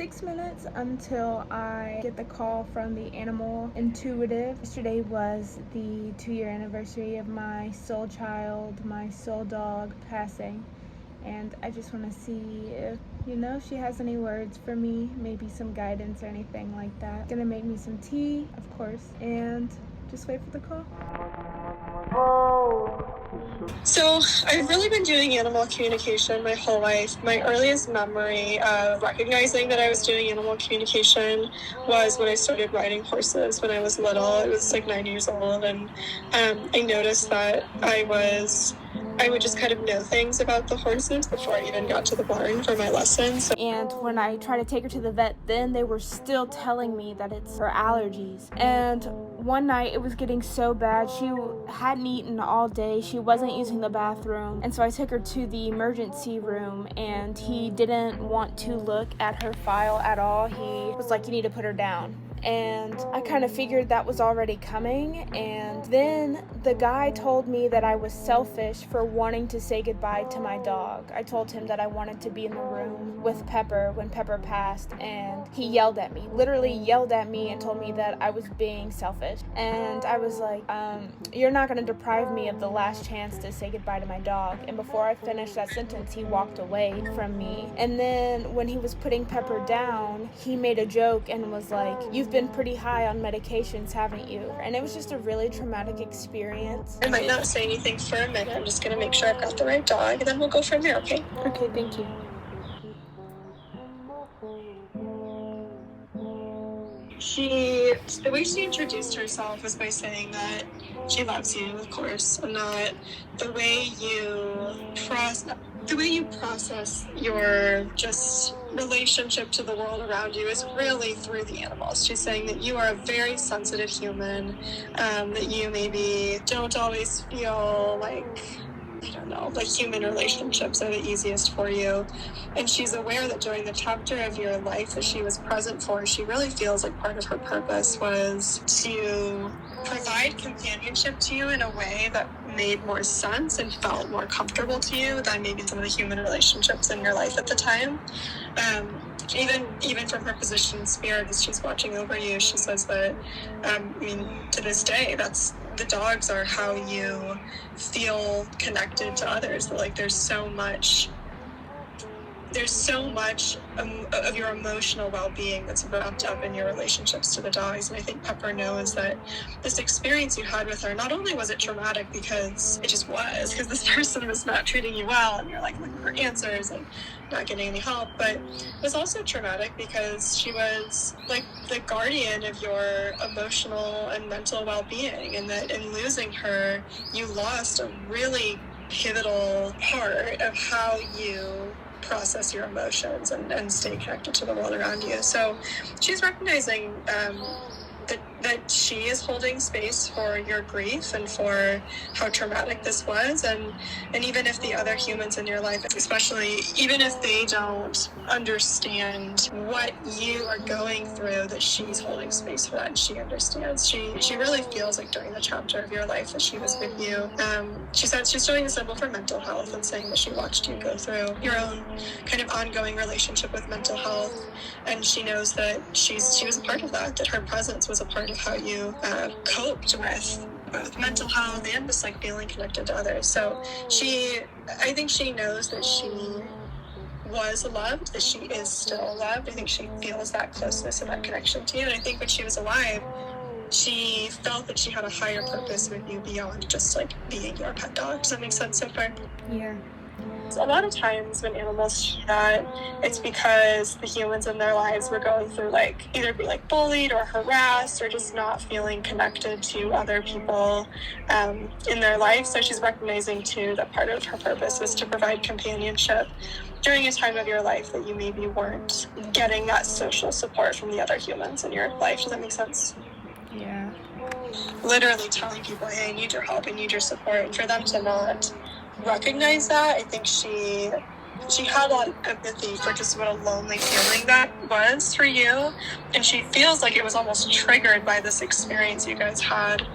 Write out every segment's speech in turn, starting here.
6 minutes until I get the call from the animal intuitive. Yesterday was the 2-year anniversary of my soul child, my soul dog, passing. And I just want to see if, she has any words for me, maybe some guidance or anything like that. Gonna make me some tea, of course, and just wait for the call. So I've really been doing animal communication my whole life. My earliest memory of recognizing that I was doing animal communication was when I started riding horses when I was little. I was like 9 years old, and I noticed that I would just kind of know things about the horses before I even got to the barn for my lessons. And when I try to take her to the vet, then they were still telling me that it's her allergies. And one night it was getting so bad, she hadn't eaten all day, she wasn't using the bathroom, and so I took her to the emergency room, and he didn't want to look at her file at all. He was like, "You need to put her down." And I kind of figured that was already coming, and then the guy told me that I was selfish for wanting to say goodbye to my dog. I told him that I wanted to be in the room with Pepper when Pepper passed, and he yelled at me, literally yelled at me, and told me that I was being selfish. And I was like, you're not going to deprive me of the last chance to say goodbye to my dog. And before I finished that sentence, he walked away from me. And then when he was putting Pepper down, he made a joke and was like, "You've been pretty high on medications, haven't you?" And it was just a really traumatic experience. I might not say anything for a minute. I'm just going to make sure I've got the right dog, and then we'll go from there, okay? Okay, thank you. The way she introduced herself was by saying that she loves you, of course, and that the way you process your just relationship to the world around you is really through the animals. She's saying that you are a very sensitive human, that you maybe don't always feel like human relationships are the easiest for you. And she's aware that during the chapter of your life that she was present for, she really feels like part of her purpose was to provide companionship to you in a way that made more sense and felt more comfortable to you than maybe some of the human relationships in your life at the time. Even from her position in spirit, as she's watching over you, she says that, to this day, the dogs are how you feel connected to others. Like there's so much of your emotional well-being that's wrapped up in your relationships to the dogs. And I think Pepper knows that this experience you had with her, not only was it traumatic because it just was, because this person was not treating you well and you're like looking for answers and not getting any help, but it was also traumatic because she was like the guardian of your emotional and mental well-being, and that in losing her, you lost a really pivotal part of how you process your emotions and stay connected to the world around you. So she's recognizing that she is holding space for your grief and for how traumatic this was, and even if the other humans in your life, especially, even if they don't understand what you are going through, that she's holding space for that and she understands. She really feels like during the chapter of your life that she was with you. She said she's showing a symbol for mental health and saying that she watched you go through your own kind of ongoing relationship with mental health, and she knows that she was a part of that her presence was a part of how you coped with both mental health and just like feeling connected to others. So I think she knows that she was loved, that she is still loved. I think she feels that closeness and that connection to you. And I think when she was alive, she felt that she had a higher purpose with you beyond just like being your pet dog. Does that make sense so far? Yeah. A lot of times when animals see that, it's because the humans in their lives were going through either be bullied or harassed or just not feeling connected to other people in their life. So she's recognizing too that part of her purpose was to provide companionship during a time of your life that you maybe weren't getting that social support from the other humans in your life. Does that make sense? Yeah. Literally telling people, hey, I need your help, I need your support, and for them to not recognize that, I think she had a lot of empathy for just what a lonely feeling that was for you, and she feels like it was almost triggered by this experience you guys had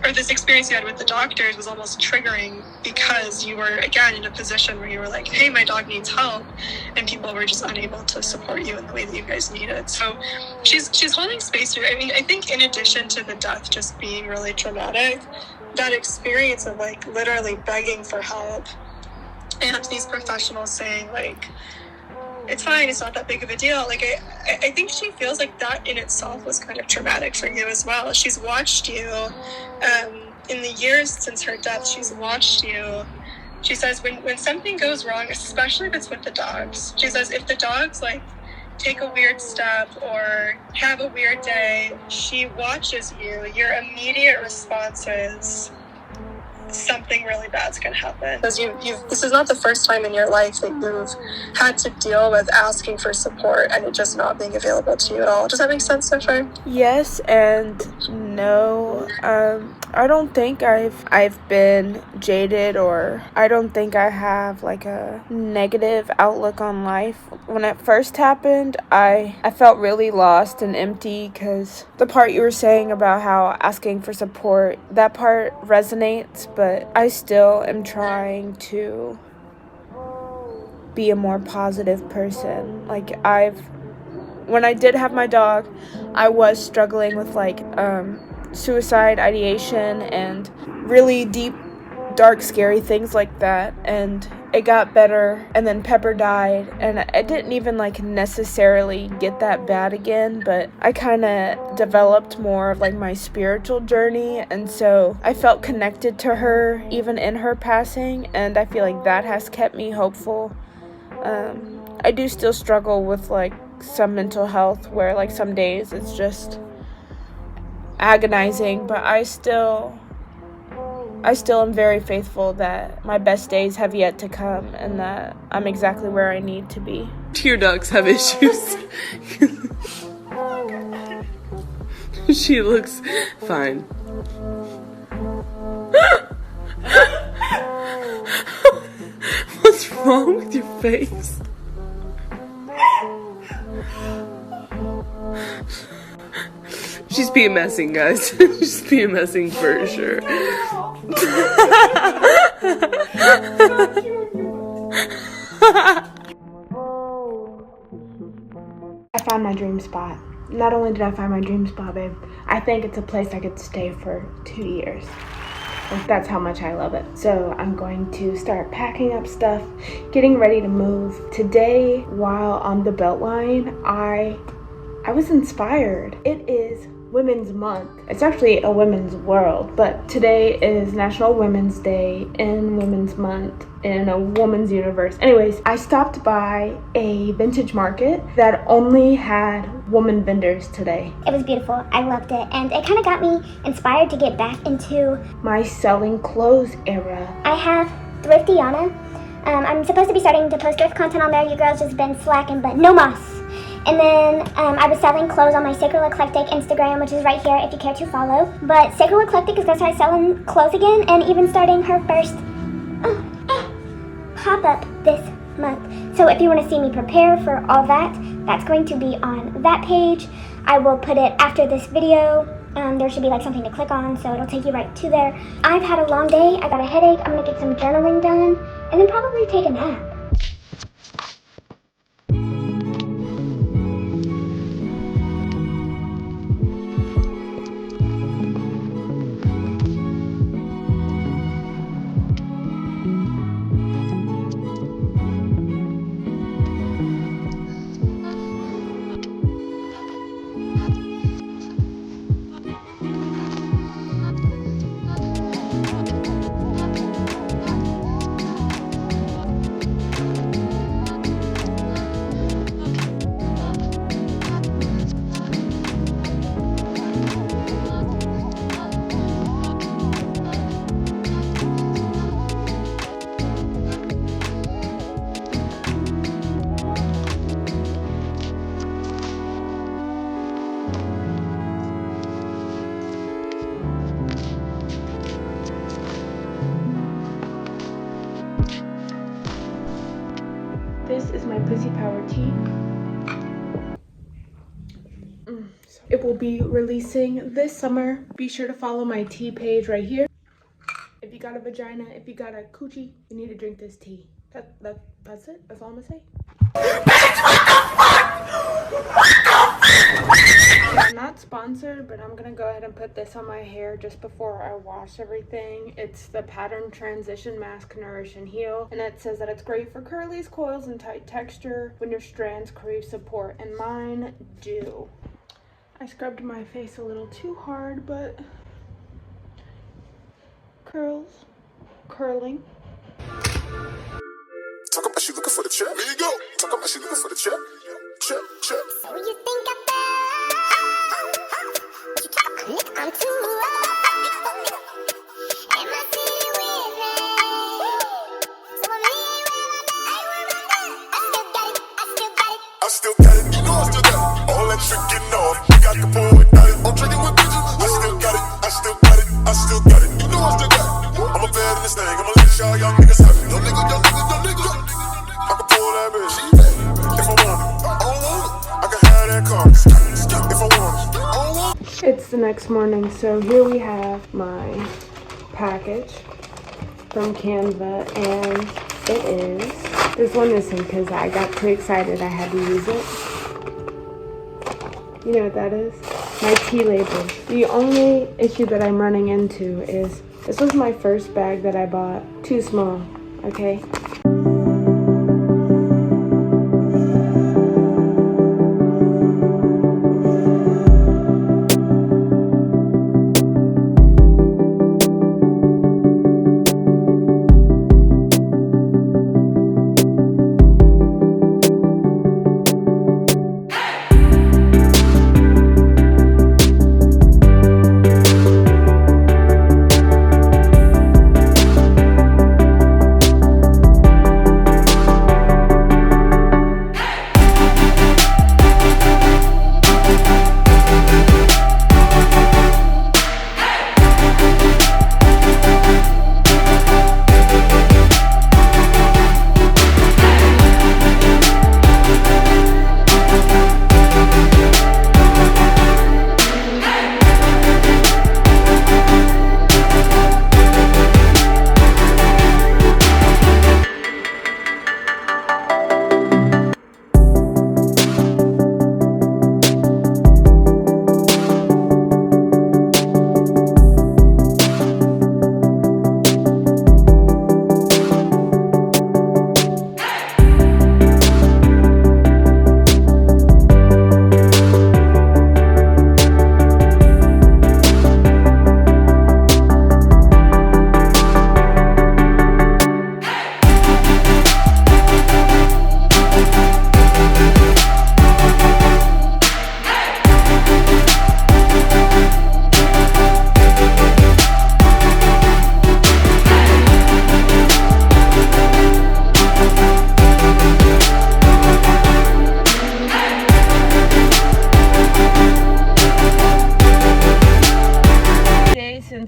or this experience you had with the doctors was almost triggering because you were, again, in a position where you were like, hey, my dog needs help, and people were just unable to support you in the way that you guys needed. So she's holding space here. I mean, I think in addition to the death just being really traumatic, that experience of like literally begging for help and these professionals saying like, it's fine, it's not that big of a deal. Like, I think she feels like that in itself was kind of traumatic for you as well. She's watched you, in the years since her death, she's watched you. She says when something goes wrong, especially if it's with the dogs, she says if the dogs, like, take a weird step or have a weird day, she watches you. Your immediate response is, something really bad's gonna happen. Because this is not the first time in your life that you've had to deal with asking for support and it just not being available to you at all. Does that make sense so far? Yes and no. I don't think I've been jaded, or I don't think I have like a negative outlook on life. When it first happened, I felt really lost and empty, because the part you were saying about how asking for support, that part resonates, but I still am trying to be a more positive person. Like, when I did have my dog, I was struggling with like suicide ideation and really deep, dark, scary things like that, and it got better. And then Pepper died, and I didn't even like necessarily get that bad again, but I kind of developed more of like my spiritual journey, and so I felt connected to her even in her passing, and I feel like that has kept me hopeful. I do still struggle with like some mental health, where like some days it's just agonizing, but I still am very faithful that my best days have yet to come, and that I'm exactly where I need to be. Your dogs have issues. She looks fine. What's wrong with your face? She's PMSing, guys. She's PMSing for sure. I found my dream spot. Not only did I find my dream spot, babe, I think it's a place I could stay for 2 years. Like, that's how much I love it. So I'm going to start packing up stuff, getting ready to move. Today, while on the Beltline, I was inspired. It is Women's Month. It's actually a women's world, but today is National Women's Day in Women's Month in a woman's universe. Anyways, I stopped by a vintage market that only had woman vendors today. It was beautiful. I loved it, and it kind of got me inspired to get back into my selling clothes era. I have Thrifty Yana. I'm supposed to be starting to post thrift content on there. You girls just been slacking, but no mas. And then I was selling clothes on my Sacral Eclectic Instagram, which is right here if you care to follow. But Sacral Eclectic is going to start selling clothes again, and even starting her first pop-up this month. So if you want to see me prepare for all that, that's going to be on that page. I will put it after this video. There should be like something to click on, so it'll take you right to there. I've had a long day. I got a headache. I'm going to get some journaling done, and then probably take a nap. This is my Pussy Power tea. It will be releasing this summer. Be sure to follow my tea page right here. If you got a vagina, if you got a coochie, you need to drink this tea. That's it. That's all I'm gonna say. I'm not sponsored, but I'm gonna go ahead and put this on my hair just before I wash everything. It's the Pattern Transition Mask Nourish and Heal, and it says that it's great for curlies, coils, and tight texture when your strands crave support, and mine do. I scrubbed my face a little too hard, but curling. Talk about she looking for the check. Here you go. Talk about she looking for the check. Check. So you think I fell? I'm too low. Am I sitting with me? So I still got it. You know I still got it. All that shit getting off. You got the boy without it. I'm drinking with bitches. I still got it. I still got it. I still got it. You know I still got it. I'm a bad in this thing. I'ma let y'all young niggas have it. Young nigga. I can pull that bitch if I want it. I don't want it. I can have that car if I want it. I don't want it. It's the next morning, so here we have my package from Canva, and it is, there's one missing because I got too excited I had to use it. You know what that is? My tea label. The only issue that I'm running into is this was my first bag that I bought. Too small, okay?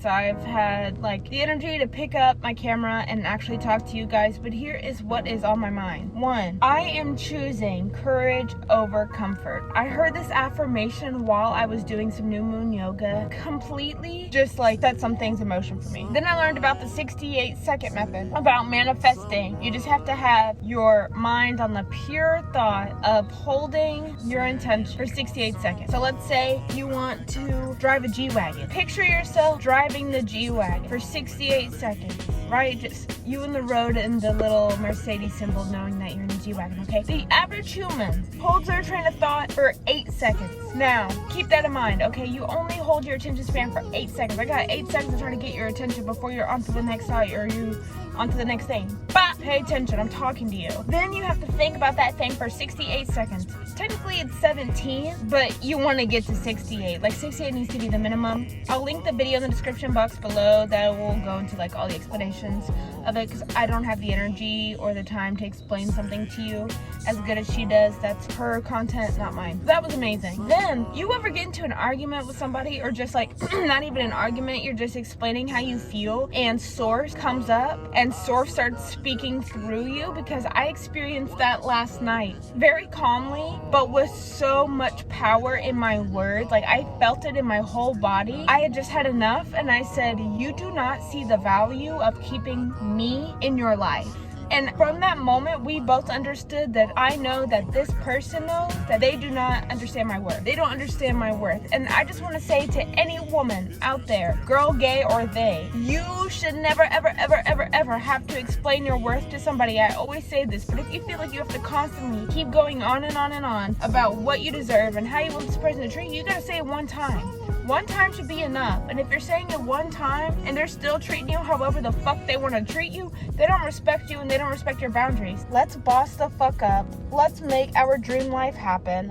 I've had like the energy to pick up my camera and actually talk to you guys, but here is what is on my mind. 1, I am choosing courage over comfort. I heard this affirmation while I was doing some new moon yoga, completely just like set some things in motion for me. Then I learned about the 68-second method, about manifesting. You just have to have your mind on the pure thought of holding your intention for 68 seconds. So let's say you want to drive a G-Wagon. Picture yourself driving the G-Wagon for 68 seconds, right? Just you in the road and the little Mercedes symbol knowing that you're in the G-Wagon, okay? The average human holds their train of thought for 8 seconds. Now, keep that in mind, okay? You only hold your attention span for 8 seconds. I got 8 seconds to try to get your attention before you're onto the next thought or you onto the next thing. But pay attention, I'm talking to you. Then you have to think about that thing for 68 seconds. Technically it's 17, but you want to get to 68. Like 68 needs to be the minimum. I'll link the video in the description box below that will go into like all the explanations of it because I don't have the energy or the time to explain something to you as good as she does. That's her content, not mine. That was amazing. Then, you ever get into an argument with somebody, or just like, not even an argument, you're just explaining how you feel, and Source comes up, and Source starts speaking through you? Because I experienced that last night. Very calmly, but with so much power in my words. Like, I felt it in my whole body. I had just had enough, and I said, you do not see the value of keeping me in your life. And from that moment, we both understood that I know that this person knows that they do not understand my worth. They don't understand my worth. And I just want to say to any woman out there, girl, gay, or they, you should never, ever, ever, ever, ever have to explain your worth to somebody. I always say this, but if you feel like you have to constantly keep going on and on and on about what you deserve and how you want this person to treat you, you gotta say it one time. One time should be enough. And if you're saying it one time and they're still treating you however the fuck they want to treat you, they don't respect you and they don't respect your boundaries. Let's boss the fuck up. Let's make our dream life happen.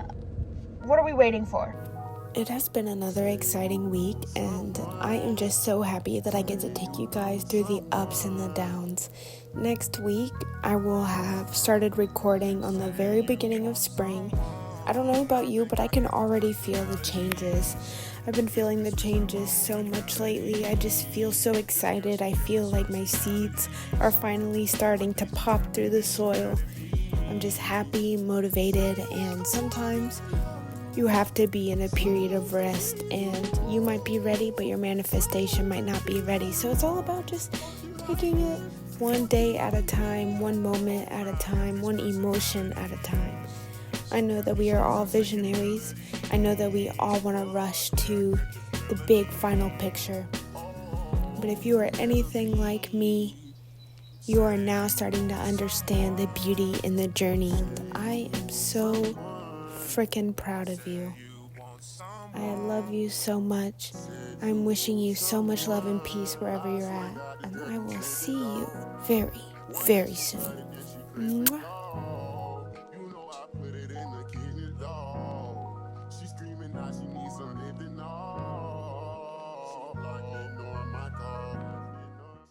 What are we waiting for? It has been another exciting week, and I am just so happy that I get to take you guys through the ups and the downs. Next week, I will have started recording on the very beginning of spring. I don't know about you, but I can already feel the changes. I've been feeling the changes so much lately. I just feel so excited. I feel like my seeds are finally starting to pop through the soil. I'm just happy, motivated, and sometimes you have to be in a period of rest, and you might be ready, but your manifestation might not be ready. So it's all about just taking it one day at a time, one moment at a time, one emotion at a time. I know that we are all visionaries. I know that we all want to rush to the big final picture. But if you are anything like me, you are now starting to understand the beauty in the journey. I am so freaking proud of you. I love you so much. I'm wishing you so much love and peace wherever you're at. And I will see you very, very soon. Mwah.